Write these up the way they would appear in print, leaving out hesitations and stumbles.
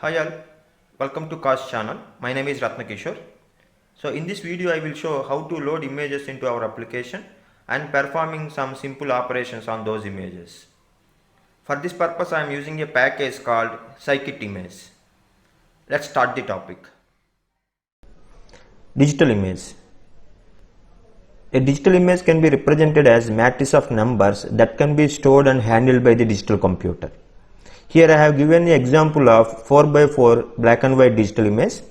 Hi all, welcome to Cast channel. My name is Ratnakishore. So in this video I will show how to load images into our application and performing some simple operations on those images. For this purpose I am using a package called scikit-image. Let's start the topic. Digital image. A digital image can be represented as matrix of numbers that can be stored and handled by the digital computer. Here I have given the example of 4x4 black and white digital image,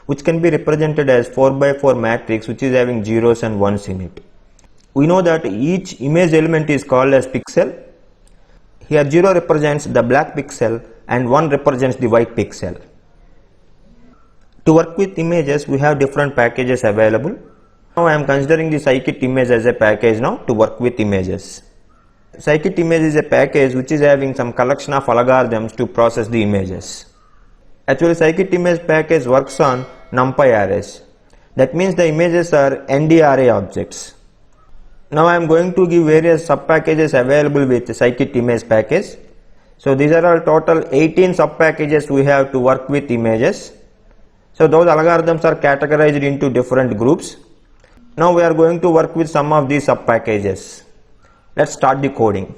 which can be represented as 4x4 matrix which is having zeros and ones in it. We know that each image element is called as pixel. Here 0 represents the black pixel and 1 represents the white pixel. To work with images we have different packages available. Now I am considering the scikit-image as a package now to work with images. Scikit-image is a package which is having some collection of algorithms to process the images. Actually scikit-image package works on NumPy arrays. That means the images are ND array objects. Now I am going to give various sub-packages available with the scikit-image package. So these are all total 18 sub-packages we have to work with images. So those algorithms are categorized into different groups. Now we are going to work with some of these sub-packages. Let's start the coding.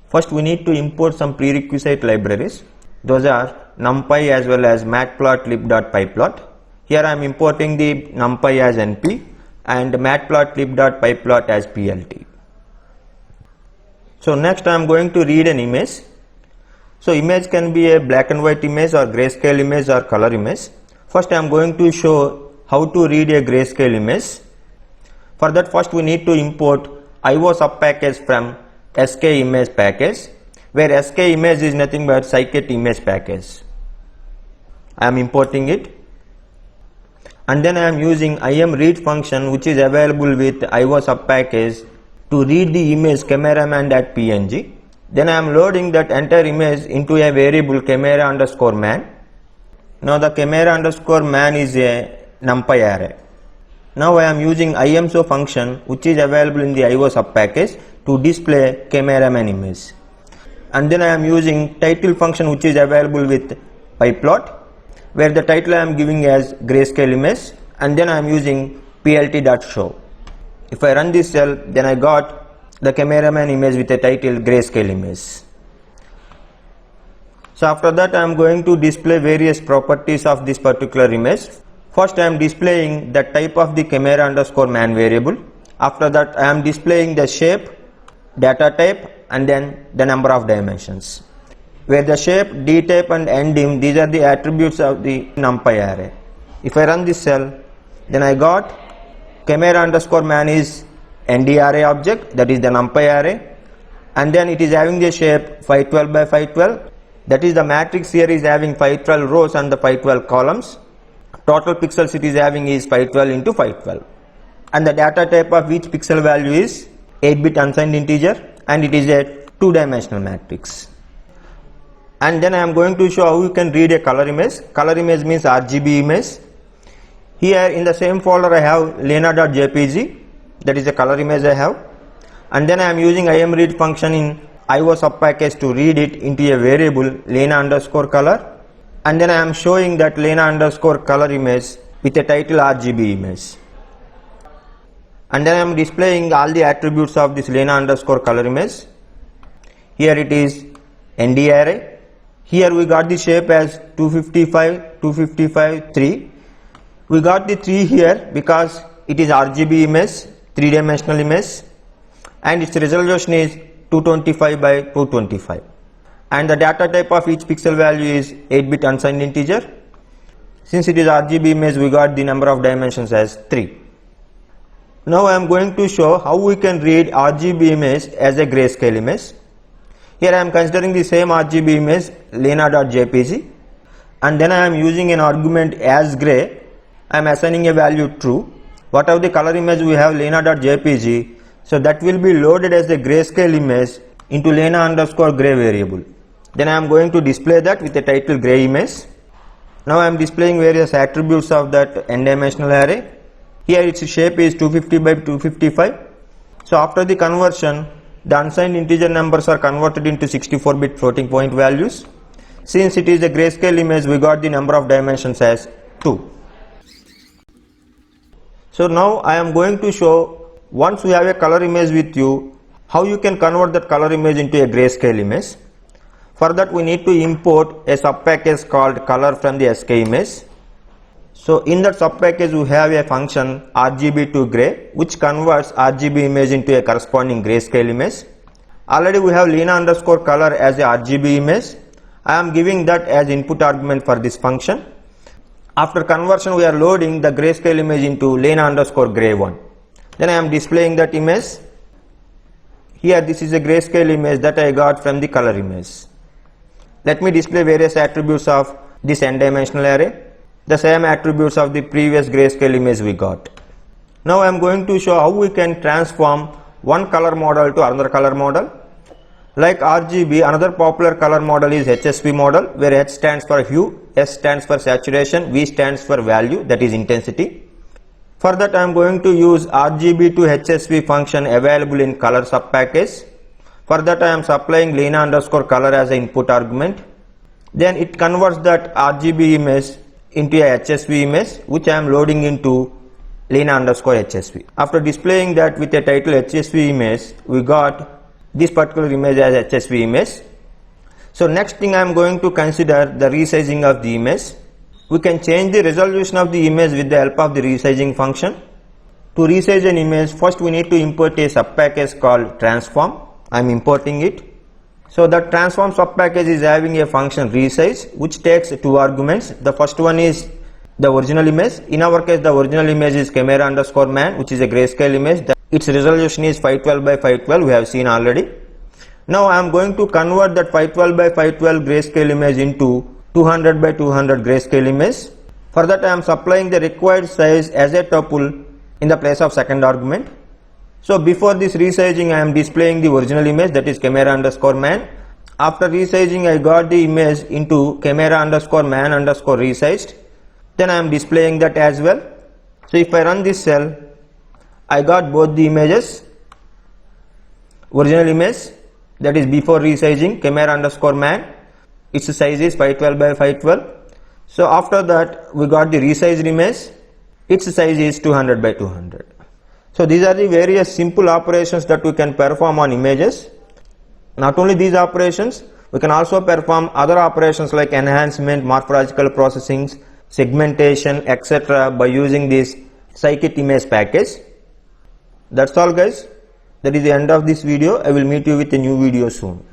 First we need to import some prerequisite libraries. Those are NumPy as well as matplotlib.pyplot. Here I am importing the NumPy as NP and matplotlib.pyplot as PLT. So next I am going to read an image. So image can be a black and white image or grayscale image or color image. First I am going to show how to read a grayscale image. For that first we need to import IO subpackage from skimage package, where skimage is nothing but scikit-image package. I am importing it, and then I am using imread function which is available with IO subpackage to read the image cameraman.png. Then I am loading that entire image into a variable camera_man. Now the camera_man is a NumPy array. Now I am using imso function which is available in the IO subpackage to display cameraman image. And then I am using title function which is available with pyplot, where the title I am giving as grayscale image, and then I am using plt.show. If I run this cell, then I got the cameraman image with the title grayscale image. So after that I am going to display various properties of this particular image. First I am displaying the type of the camera_man variable. After that I am displaying the shape, data type, and then the number of dimensions. Where the shape, dtype and ndim, these are the attributes of the NumPy array. If I run this cell, then I got camera_man is ND array object, that is the NumPy array, and then it is having the shape 512 by 512, that is the matrix here is having 512 rows and the 512 columns. Total pixels it is having is 512 into 512, and the data type of each pixel value is 8-bit unsigned integer, and it is a 2-dimensional matrix. And then I am going to show how you can read a color image. Color image means RGB image. Here in the same folder I have lena.jpg, that is a color image I have, and then I am using imread function in IO subpackage to read it into a variable lena_color. And then I am showing that lena_color image with a title RGB image. And then I am displaying all the attributes of this lena_color image. Here it is ND array. Here we got the shape as 255, 255, 3. We got the 3 here because it is RGB image, 3-dimensional image, and its resolution is 225 by 225. And the data type of each pixel value is 8-bit unsigned integer. Since it is RGB image, we got the number of dimensions as 3. Now I am going to show how we can read RGB image as a grayscale image. Here I am considering the same RGB image lena.jpg, and then I am using an argument as gray. I am assigning a value true. Whatever the color image we have lena.jpg, so that will be loaded as a grayscale image into lena_gray variable. Then I am going to display that with the title gray image. Now I am displaying various attributes of that n-dimensional array. Here its shape is 250 by 255. So after the conversion, the unsigned integer numbers are converted into 64-bit floating point values. Since it is a grayscale image, we got the number of dimensions as 2. So now I am going to show, once we have a color image with you, how you can convert that color image into a grayscale image. For that we need to import a subpackage called color from the SK image. So in that subpackage we have a function RGB to gray, which converts RGB image into a corresponding grayscale image. Already we have Lena underscore color as a RGB image. I am giving that as input argument for this function. After conversion we are loading the grayscale image into Lena underscore gray one. Then I am displaying that image. Here this is a grayscale image that I got from the color image. Let me display various attributes of this n-dimensional array, the same attributes of the previous grayscale image we got. Now I am going to show how we can transform one color model to another color model. Like RGB, another popular color model is HSV model, where H stands for hue, S stands for saturation, V stands for value, that is intensity. For that I am going to use RGB to HSV function available in color subpackage. For that I am supplying Lena underscore color as an input argument. Then it converts that RGB image into a HSV image, which I am loading into Lena underscore HSV. After displaying that with a title HSV image, we got this particular image as HSV image. So next thing I am going to consider the resizing of the image. We can change the resolution of the image with the help of the resizing function. To resize an image, first we need to import a subpackage called transform. I am importing it. So the transform subpackage is having a function resize, which takes 2 arguments. The first one is the original image. In our case the original image is camera underscore man, which is a grayscale image. Its resolution is 512 by 512, we have seen already. Now I am going to convert that 512 by 512 grayscale image into 200 by 200 grayscale image. For that I am supplying the required size as a tuple in the place of second argument. So before this resizing I am displaying the original image, that is camera underscore man. After resizing I got the image into camera underscore man underscore resized. Then I am displaying that as well. So if I run this cell, I got both the images. Original image, that is before resizing, camera underscore man, its size is 512 by 512. So after that we got the resized image, its size is 200 by 200. So these are the various simple operations that we can perform on images. Not only these operations, we can also perform other operations like enhancement, morphological processing, segmentation, etc. by using this scikit image package. That's all guys. That is the end of this video. I will meet you with a new video soon.